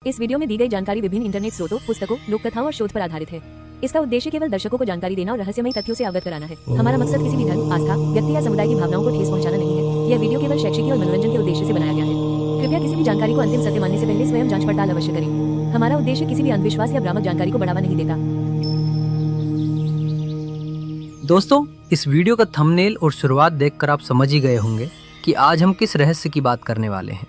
इस वीडियो में दी गई जानकारी विभिन्न इंटरनेट स्रोतों, पुस्तकों, लोक कथाओं और शोध पर आधारित है। इसका उद्देश्य केवल दर्शकों को जानकारी देना और रहस्यमयी तथ्यों से अवगत कराना है। हमारा मकसद किसी भी धर्म, आस्था, व्यक्ति या समुदाय की भावनाओं को ठेस पहुंचाना नहीं है। यह वीडियो केवल शैक्षिक और मनोरंजन के उद्देश्य से बनाया गया है। कृपया किसी भी जानकारी को अंतिम सत्य मानने से पहले स्वयं जांच पड़ताल अवश्य करें। हमारा उद्देश्य किसी भी अंधविश्वास या भ्रामक जानकारी को बढ़ावा नहीं देता। दोस्तों, इस वीडियो का थंबनेल और शुरुआत देखकर आप समझ ही गए होंगे कि आज हम किस रहस्य की बात करने वाले हैं।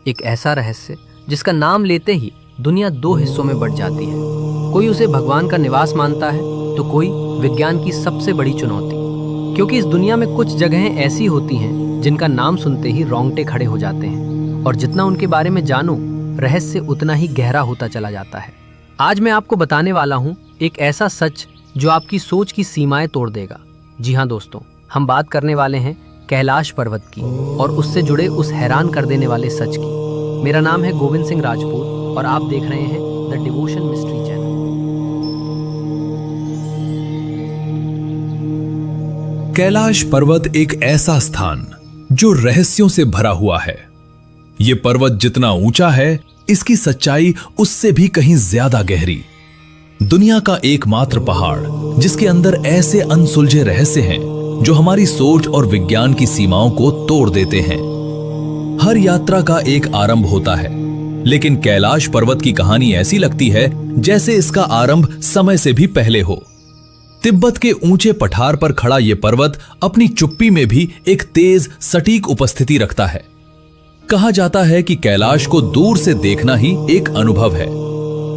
एक ऐसा रहस्य जिसका नाम लेते ही दुनिया दो हिस्सों में बंट जाती है। कोई उसे भगवान का निवास मानता है तो कोई विज्ञान की सबसे बड़ी चुनौती। क्योंकि इस दुनिया में कुछ जगहें ऐसी होती हैं जिनका नाम सुनते ही रोंगटे खड़े हो जाते हैं, और जितना उनके बारे में जानो रहस्य उतना ही गहरा होता चला जाता है। आज मैं आपको बताने वाला हूँ एक ऐसा सच जो आपकी सोच की सीमाएं तोड़ देगा। जी हाँ दोस्तों, हम बात करने वाले हैं कैलाश पर्वत की और उससे जुड़े उस हैरान कर देने वाले सच की। मेरा नाम है गोविंद सिंह राजपूत और आप देख रहे हैं the devotion mystery channel. Kailash पर्वत एक ऐसा स्थान जो रहस्यों से भरा हुआ है। ये पर्वत जितना ऊंचा है, इसकी सच्चाई उससे भी कहीं ज्यादा गहरी। दुनिया का एकमात्र पहाड़ जिसके अंदर ऐसे अनसुलझे रहस्य हैं जो हमारी सोच और विज्ञान की सीमाओं को तोड़ देते हैं। हर यात्रा का एक आरंभ होता है, लेकिन कैलाश पर्वत की कहानी ऐसी लगती है जैसे इसका आरंभ समय से भी पहले हो। तिब्बत के ऊंचे पठार पर खड़ा यह पर्वत अपनी चुप्पी में भी एक तेज सटीक उपस्थिति रखता है। कहा जाता है कि कैलाश को दूर से देखना ही एक अनुभव है।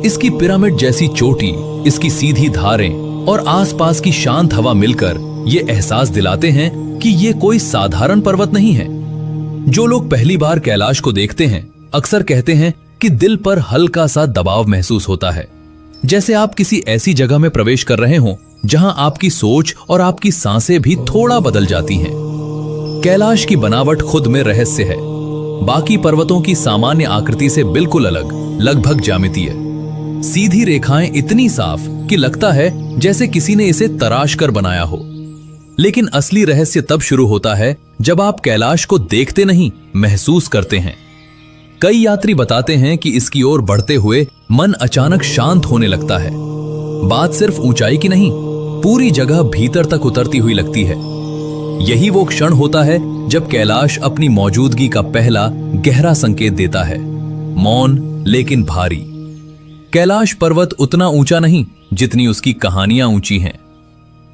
इसकी पिरामिड जैसी चोटी, इसकी सीधी धारें और आसपास की शांत हवा मिलकर ये एहसास दिलाते हैं कि ये कोई साधारण पर्वत नहीं है। जो लोग पहली बार कैलाश को देखते हैं अक्सर कहते हैं कि दिल पर हल्का सा दबाव महसूस होता है, जैसे आप किसी ऐसी जगह में प्रवेश कर रहे हों जहां आपकी सोच और आपकी सांसें भी थोड़ा बदल जाती हैं। कैलाश की बनावट खुद में रहस्य है। बाकी पर्वतों की सामान्य आकृति से बिल्कुल अलग, लगभग ज्यामितीय। सीधी रेखाएं इतनी साफ कि लगता है जैसे किसी ने इसे तराश कर बनाया हो। लेकिन असली रहस्य तब शुरू होता है जब आप कैलाश को देखते नहीं, महसूस करते हैं। कई यात्री बताते हैं कि इसकी ओर बढ़ते हुए मन अचानक शांत होने लगता है। बात सिर्फ ऊंचाई की नहीं, पूरी जगह भीतर तक उतरती हुई लगती है। यही वो क्षण होता है जब कैलाश अपनी मौजूदगी का पहला गहरा संकेत देता है। मौन लेकिन भारी। कैलाश पर्वत उतना ऊंचा नहीं जितनी उसकी कहानियां ऊंची हैं।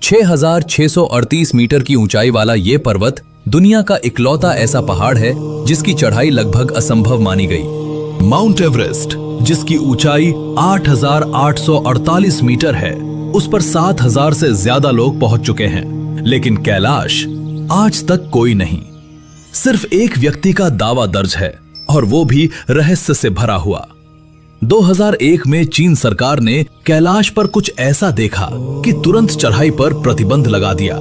6,638 मीटर की ऊंचाई वाला यह पर्वत दुनिया का इकलौता ऐसा पहाड़ है जिसकी चढ़ाई लगभग असंभव मानी गई। माउंट एवरेस्ट, जिसकी ऊंचाई 8,848 मीटर है, उस पर 7,000 से ज्यादा लोग पहुंच चुके हैं। लेकिन कैलाश आज तक कोई नहीं। सिर्फ एक व्यक्ति का दावा दर्ज है, और वो भी रहस्य से भरा हुआ। 2001 में चीन सरकार ने कैलाश पर कुछ ऐसा देखा कि तुरंत चढ़ाई पर प्रतिबंध लगा दिया।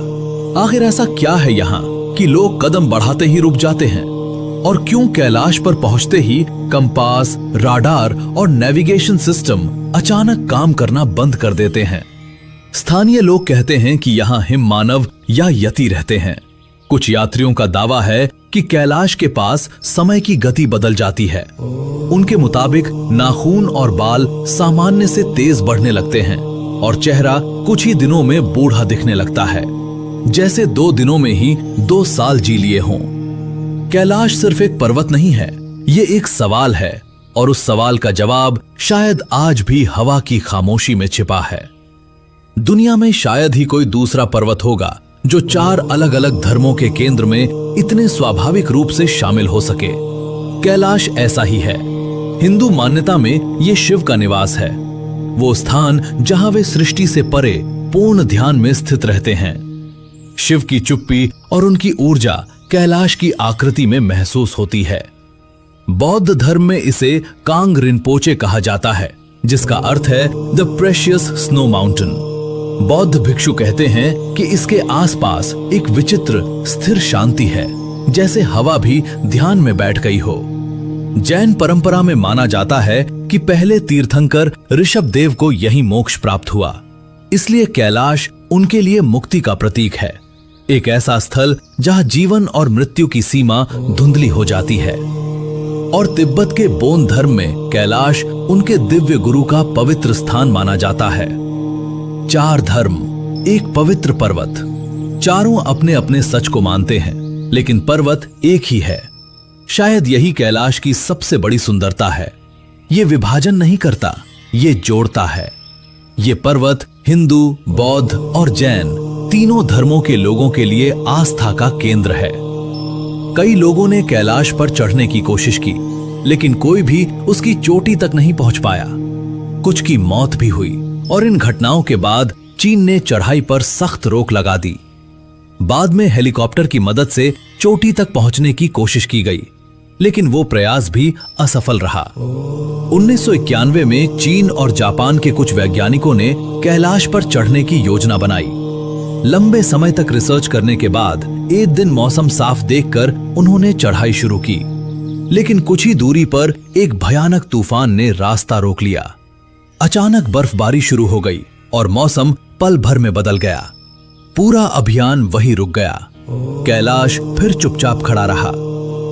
आखिर ऐसा क्या है यहाँ कि लोग कदम बढ़ाते ही रुक जाते हैं? और क्यों कैलाश पर पहुंचते ही कंपास, राडार और नेविगेशन सिस्टम अचानक काम करना बंद कर देते हैं? स्थानीय लोग कहते हैं कि यहाँ हिम मानव या यति रहते हैं। कुछ यात्रियों का दावा है कि कैलाश के पास समय की गति बदल जाती है। उनके मुताबिक नाखून और बाल सामान्य से तेज बढ़ने लगते हैं और चेहरा कुछ ही दिनों में बूढ़ा दिखने लगता है, जैसे 2 दिनों में ही 2 साल जी लिए हों। कैलाश सिर्फ एक पर्वत नहीं है, ये एक सवाल है, और उस सवाल का जवाब शायद आज भी हवा की खामोशी में छिपा है। दुनिया में शायद ही कोई दूसरा पर्वत होगा जो 4 अलग अलग धर्मों के केंद्र में इतने स्वाभाविक रूप से शामिल हो सके। कैलाश ऐसा ही है। हिंदू मान्यता में ये शिव का निवास है, वो स्थान जहां वे सृष्टि से परे पूर्ण ध्यान में स्थित रहते हैं। शिव की चुप्पी और उनकी ऊर्जा कैलाश की आकृति में महसूस होती है। बौद्ध धर्म में इसे कांग रिनपोचे कहा जाता है, जिसका अर्थ है द प्रेशियस स्नो माउंटेन। बौद्ध भिक्षु कहते हैं कि इसके आसपास एक विचित्र स्थिर शांति है, जैसे हवा भी ध्यान में बैठ गई हो। जैन परंपरा में माना जाता है कि पहले तीर्थंकर ऋषभदेव को यही मोक्ष प्राप्त हुआ, इसलिए कैलाश उनके लिए मुक्ति का प्रतीक है। एक ऐसा स्थल जहां जीवन और मृत्यु की सीमा धुंधली हो जाती है। और तिब्बत के बोन धर्म में कैलाश उनके दिव्य गुरु का पवित्र स्थान माना जाता है। 4 धर्म, एक पवित्र पर्वत। चारों अपने अपने सच को मानते हैं, लेकिन पर्वत एक ही है। शायद यही कैलाश की सबसे बड़ी सुंदरता है। ये विभाजन नहीं करता, ये जोड़ता है। ये पर्वत हिंदू, बौद्ध और जैन तीनों धर्मों के लोगों के लिए आस्था का केंद्र है। कई लोगों ने कैलाश पर चढ़ने की कोशिश की, लेकिन कोई भी उसकी चोटी तक नहीं पहुंच पाया। कुछ की मौत भी हुई और इन घटनाओं के बाद चीन ने चढ़ाई पर सख्त रोक लगा दी। बाद में हेलीकॉप्टर की मदद से चोटी तक पहुंचने की कोशिश की गई, लेकिन वो प्रयास भी असफल रहा। 1991 में चीन और जापान के कुछ वैज्ञानिकों ने कैलाश पर चढ़ने की योजना बनाई। लंबे समय तक रिसर्च करने के बाद एक दिन मौसम साफ देखकर उन्होंने चढ़ाई शुरू की, लेकिन कुछ ही दूरी पर एक भयानक तूफान ने रास्ता रोक लिया। अचानक बर्फबारी शुरू हो गई और मौसम पल भर में बदल गया। पूरा अभियान वहीं रुक गया। कैलाश फिर चुपचाप खड़ा रहा,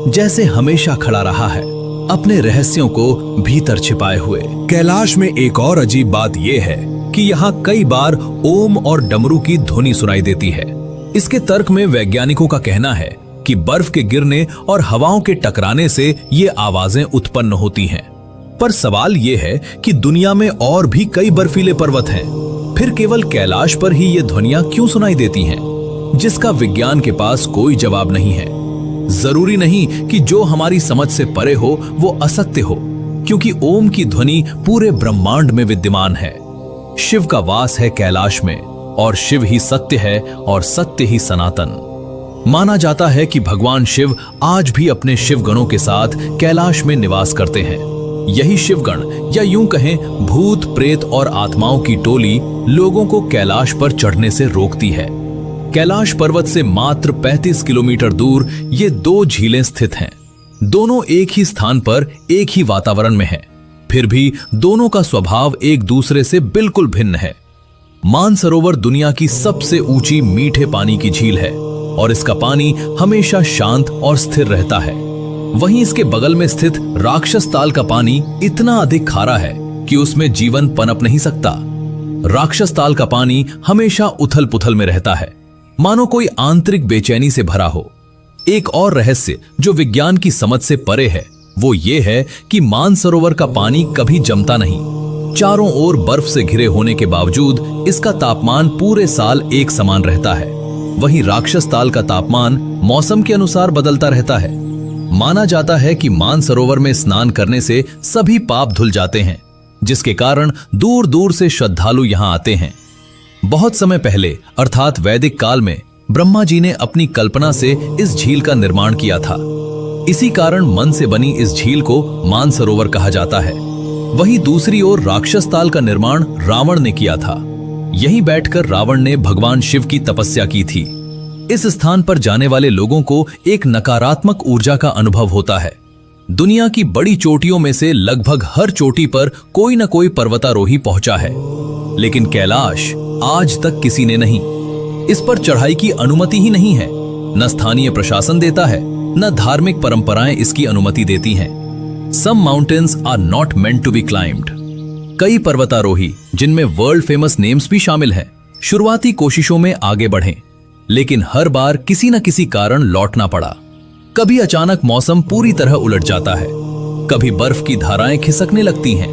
जैसे हमेशा खड़ा रहा है, अपने रहस्यों को भीतर छिपाए हुए। कैलाश में एक और अजीब बात यह है कि यहाँ कई बार ओम और डमरू की ध्वनि सुनाई देती है। इसके तर्क में वैज्ञानिकों का कहना है कि बर्फ के गिरने और हवाओं के टकराने से ये आवाजें उत्पन्न होती हैं। पर सवाल ये है कि दुनिया में और भी कई बर्फीले पर्वत हैं, फिर केवल कैलाश पर ही ये ध्वनियां क्यों सुनाई देती हैं, जिसका विज्ञान के पास कोई जवाब नहीं है। जरूरी नहीं कि जो हमारी समझ से परे हो वो असत्य हो, क्योंकि ओम की ध्वनि पूरे ब्रह्मांड में विद्यमान है। शिव का वास है कैलाश में, और शिव ही सत्य है और सत्य ही सनातन। माना जाता है कि भगवान शिव आज भी अपने शिवगणों के साथ कैलाश में निवास करते हैं। यही शिवगण, या यूं कहें भूत, प्रेत और आत्माओं की टोली लोगों को कैलाश पर चढ़ने से रोकती है। कैलाश पर्वत से मात्र 35 किलोमीटर दूर ये 2 झीलें स्थित हैं। दोनों एक ही स्थान पर एक ही वातावरण में हैं। फिर भी दोनों का स्वभाव एक दूसरे से बिल्कुल भिन्न है। मानसरोवर दुनिया की सबसे ऊंची मीठे पानी की झील है और इसका पानी हमेशा शांत और स्थिर रहता है। वहीं इसके बगल में स्थित राक्षस ताल का पानी इतना अधिक खारा है कि उसमें जीवन पनप नहीं सकता। राक्षस ताल का पानी हमेशा उथल पुथल में रहता है, मानो कोई आंतरिक बेचैनी से भरा हो। एक और रहस्य जो विज्ञान की समझ से परे है वो ये है कि मानसरोवर का पानी कभी जमता नहीं। चारों ओर बर्फ से घिरे होने के बावजूद इसका तापमान पूरे साल एक समान रहता है। वहीं राक्षस ताल का तापमान मौसम के अनुसार बदलता रहता है। माना जाता है कि मानसरोवर में स्नान करने से सभी पाप धुल जाते हैं, जिसके कारण दूर दूर से श्रद्धालु यहाँ आते हैं। बहुत समय पहले अर्थात वैदिक काल में ब्रह्मा जी ने अपनी कल्पना से इस झील का निर्माण किया था। इसी कारण मन से बनी इस झील को मानसरोवर कहा जाता है। वहीं दूसरी ओर राक्षस ताल का निर्माण रावण ने किया था। यहीं बैठकर रावण ने भगवान शिव की तपस्या की थी। इस स्थान पर जाने वाले लोगों को एक नकारात्मक ऊर्जा का अनुभव होता है। दुनिया की बड़ी चोटियों में से लगभग हर चोटी पर कोई न कोई पर्वतारोही पहुंचा है, लेकिन कैलाश आज तक किसी ने नहीं। इस पर चढ़ाई की अनुमति ही नहीं है। न स्थानीय प्रशासन देता है, न धार्मिक परंपराएं इसकी अनुमति देती हैं। Some mountains are not meant to be climbed. कई पर्वतारोही, जिनमें वर्ल्ड फेमस नेम्स भी शामिल हैं, शुरुआती कोशिशों में आगे बढ़े, लेकिन हर बार किसी न किसी कारण लौटना पड़ा। कभी अचानक मौसम पूरी तरह उलट जाता है, कभी बर्फ की धाराएं खिसकने लगती हैं,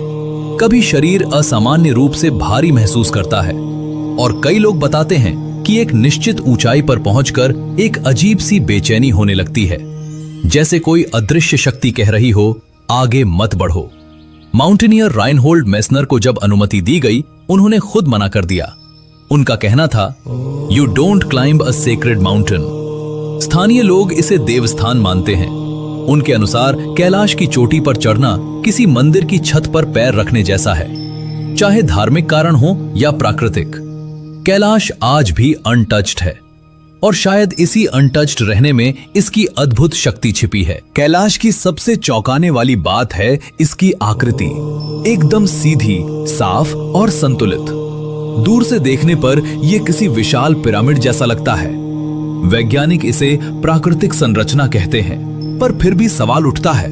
कभी शरीर असामान्य रूप से भारी महसूस करता है, और कई लोग बताते हैं कि एक निश्चित ऊंचाई पर पहुंचकर एक अजीब सी बेचैनी होने लगती है, जैसे कोई अदृश्य शक्ति कह रही हो, आगे मत बढ़ो। माउंटेनियर राइनहोल्ड मेसनर को जब अनुमति दी गई, उन्होंने खुद मना कर दिया। उनका कहना था, you don't climb a sacred mountain. स्थानीय लोग इसे देवस्थान मानते हैं। उनके अनुसार कैलाश की चोटी पर चढ़ना किसी मंदिर की छत पर पैर रखने जैसा है, चाहे धार्मिक कारण हो या प्राकृतिक। कैलाश आज भी अनटच्ड है, और शायद इसी अनटच्ड रहने में इसकी अद्भुत शक्ति छिपी है। कैलाश की सबसे चौंकाने वाली बात है इसकी आकृति, एकदम सीधी, साफ और संतुलित। दूर से देखने पर यह किसी विशाल पिरामिड जैसा लगता है। वैज्ञानिक इसे प्राकृतिक संरचना कहते हैं, पर फिर भी सवाल उठता है,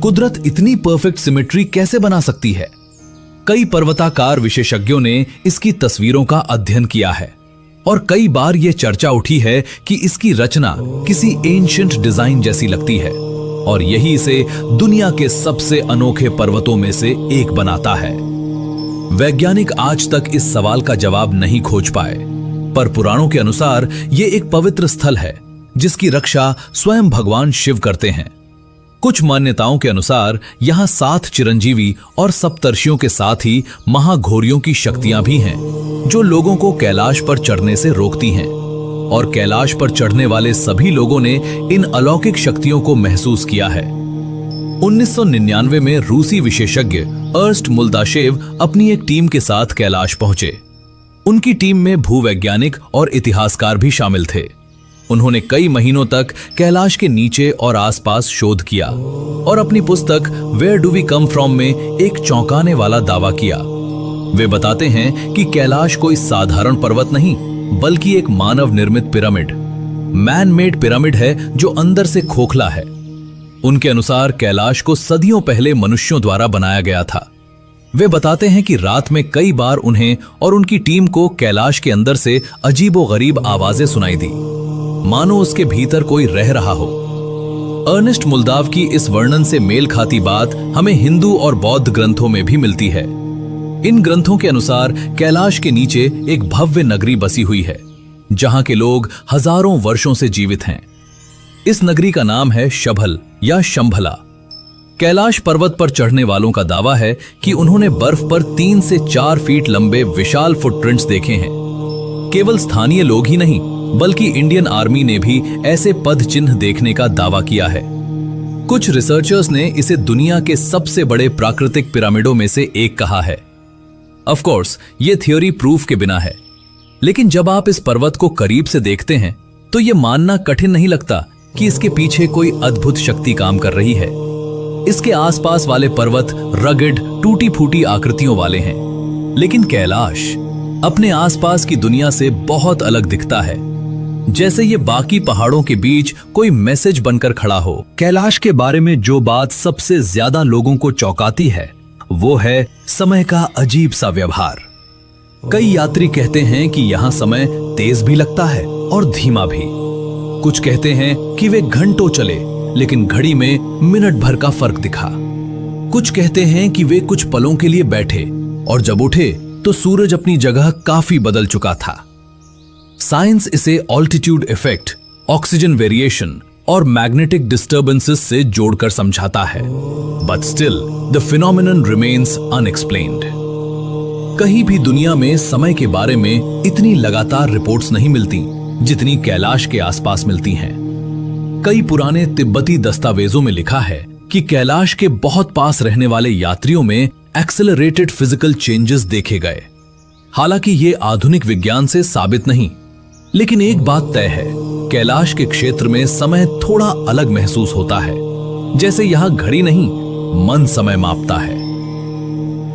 कुदरत इतनी परफेक्ट सिमेट्री कैसे बना सकती है? कई पर्वताकार विशेषज्ञों ने इसकी तस्वीरों का अध्ययन किया है और कई बार यह चर्चा उठी है कि इसकी रचना किसी एंशिएंट डिजाइन जैसी लगती है और यही इसे दुनिया के सबसे अनोखे पर्वतों में से एक बनाता है। वैज्ञानिक आज तक इस सवाल का जवाब नहीं खोज पाए, पर पुराणों के अनुसार यह एक पवित्र स्थल है जिसकी रक्षा स्वयं भगवान शिव करते हैं। कुछ मान्यताओं के अनुसार यहां 7 चिरंजीवी और सप्तर्षियों के साथ ही महाघोरियों की शक्तियां भी हैं, जो लोगों को कैलाश पर चढ़ने से रोकती हैं। और कैलाश पर चढ़ने वाले सभी लोगों ने इन अलौकिक शक्तियों को महसूस किया है। 1999 में रूसी विशेषज्ञ अर्स्ट मुल्दाशेव अपनी एक टीम के साथ कैलाश पहुंचे। उनकी टीम में भूवैज्ञानिक और इतिहासकार भी शामिल थे। उन्होंने कई महीनों तक कैलाश के नीचे और आसपास शोध किया और अपनी पुस्तक where do we come from में एक चौंकाने वाला दावा किया। वे बताते हैं कि कैलाश कोई साधारण पर्वत नहीं, बल्कि एक मानव निर्मित पिरामिड, मैन मेड पिरामिड है जो अंदर से खोखला है। उनके अनुसार कैलाश को सदियों पहले मनुष्यों द्वारा बनाया गया था। वे बताते हैं कि रात में कई बार उन्हें और उनकी टीम को कैलाश के अंदर से अजीबोगरीब आवाजें सुनाई दी, मानो उसके भीतर कोई रह रहा हो। अर्नेस्ट मुल्दाव की इस वर्णन से मेल खाती बात हमें हिंदू और बौद्ध ग्रंथों में भी मिलती है। इन ग्रंथों के अनुसार कैलाश के नीचे एक भव्य नगरी बसी हुई है, जहां के लोग हजारों वर्षों से जीवित हैं। इस नगरी का नाम है शभल या शंभला। कैलाश पर्वत पर चढ़ने वालों का दावा है कि उन्होंने बर्फ पर 3 से 4 फीट लंबे विशाल फुटप्रिंट्स देखे हैं। केवल स्थानीय लोग ही नहीं, बल्कि इंडियन आर्मी ने भी ऐसे पद चिन्ह देखने का दावा किया है। कुछ रिसर्चर्स ने इसे दुनिया के सबसे बड़े प्राकृतिक पिरामिडों में से एक कहा है। ऑफ कोर्स ये थ्योरी प्रूफ के बिना है, लेकिन जब आप इस पर्वत को करीब से देखते हैं तो यह मानना कठिन नहीं लगता कि इसके पीछे कोई अद्भुत शक्ति काम कर रही है। इसके आसपास वाले पर्वत रगड, टूटी फूटी आकृतियों वाले हैं, लेकिन कैलाश अपने आसपास की दुनिया से बहुत अलग दिखता है, जैसे ये बाकी पहाड़ों के बीच कोई मैसेज बनकर खड़ा हो। कैलाश के बारे में जो बात सबसे ज्यादा लोगों को चौंकाती है वो है समय का अजीब सा व्यवहार। कई यात्री कहते हैं कि यहाँ समय तेज भी लगता है और धीमा भी। कुछ कहते हैं कि वे घंटों चले लेकिन घड़ी में मिनट भर का फर्क दिखा। कुछ कहते हैं कि वे कुछ पलों के लिए बैठे और जब उठे तो सूरज अपनी जगह काफी बदल चुका था। साइंस इसे ऑल्टीट्यूड इफेक्ट, ऑक्सीजन वेरिएशन और मैग्नेटिक डिस्टर्बेंसेस से जोड़कर समझाता है, but still the phenomenon remains unexplained. कहीं भी दुनिया में समय के बारे में इतनी लगातार रिपोर्ट्स नहीं मिलती जितनी कैलाश के आसपास मिलती हैं। कई पुराने तिब्बती दस्तावेजों में लिखा है कि कैलाश के बहुत पास रहने वाले यात्रियों में एक्सेलरेटेड फिजिकल चेंजेस देखे गए। हालांकि ये आधुनिक विज्ञान से साबित नहीं, लेकिन एक बात तय है, कैलाश के क्षेत्र में समय थोड़ा अलग महसूस होता है, जैसे यहां घड़ी नहीं मन समय मापता है।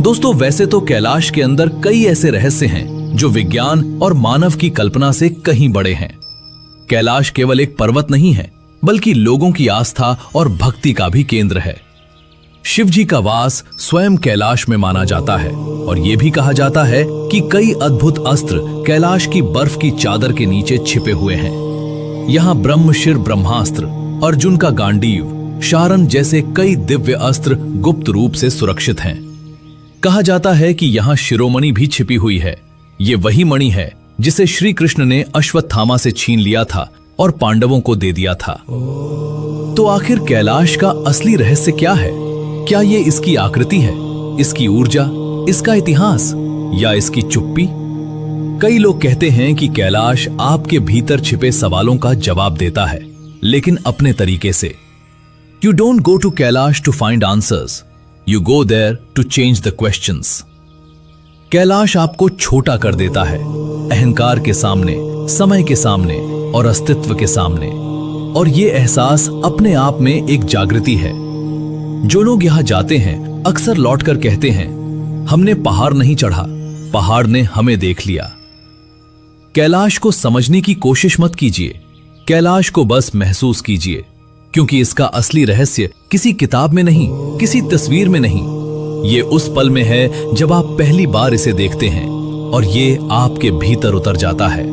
दोस्तों, वैसे तो कैलाश के अंदर कई ऐसे रहस्य हैं जो विज्ञान और मानव की कल्पना से कहीं बड़े हैं। कैलाश केवल एक पर्वत नहीं है, बल्कि लोगों की आस्था और भक्ति का भी केंद्र है। शिव जी का वास स्वयं कैलाश में माना जाता है और यह भी कहा जाता है कि कई अद्भुत अस्त्र कैलाश की बर्फ की चादर के नीचे छिपे हुए हैं। यहाँ ब्रह्मशिर ब्रह्मास्त्र, अर्जुन का गांडीव, शारन जैसे कई दिव्य अस्त्र गुप्त रूप से सुरक्षित हैं। कहा जाता है कि यहाँ शिरोमणि भी छिपी हुई है। ये वही मणि है जिसे श्री कृष्ण ने अश्वत्थामा से छीन लिया था और पांडवों को दे दिया था। तो आखिर कैलाश का असली रहस्य क्या है? क्या ये इसकी आकृति है, इसकी ऊर्जा, इसका इतिहास या इसकी चुप्पी? कई लोग कहते हैं कि कैलाश आपके भीतर छिपे सवालों का जवाब देता है, लेकिन अपने तरीके से। You don't go to Kailash to find answers, you go there to change the questions. Kailash आपको छोटा कर देता है, अहंकार के सामने, समय के सामने और अस्तित्व के सामने। और ये एहसास अपने आप में एक जागृति है। जो लोग यहां जाते हैं अक्सर लौटकर कहते हैं, हमने पहाड़ नहीं चढ़ा, पहाड़ ने हमें देख लिया। कैलाश को समझने की कोशिश मत कीजिए, कैलाश को बस महसूस कीजिए। क्योंकि इसका असली रहस्य किसी किताब में नहीं, किसी तस्वीर में नहीं, ये उस पल में है जब आप पहली बार इसे देखते हैं और ये आपके भीतर उतर जाता है।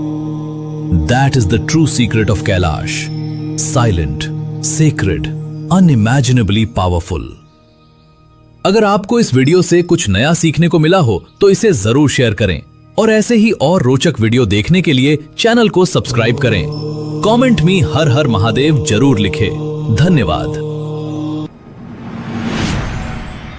That is the true secret of Kailash, silent, sacred, unimaginably powerful। अगर आपको इस वीडियो से कुछ नया सीखने को मिला हो तो इसे जरूर शेयर करें और ऐसे ही और रोचक वीडियो देखने के लिए चैनल को सब्सक्राइब करें। कमेंट में हर हर महादेव जरूर लिखें। धन्यवाद।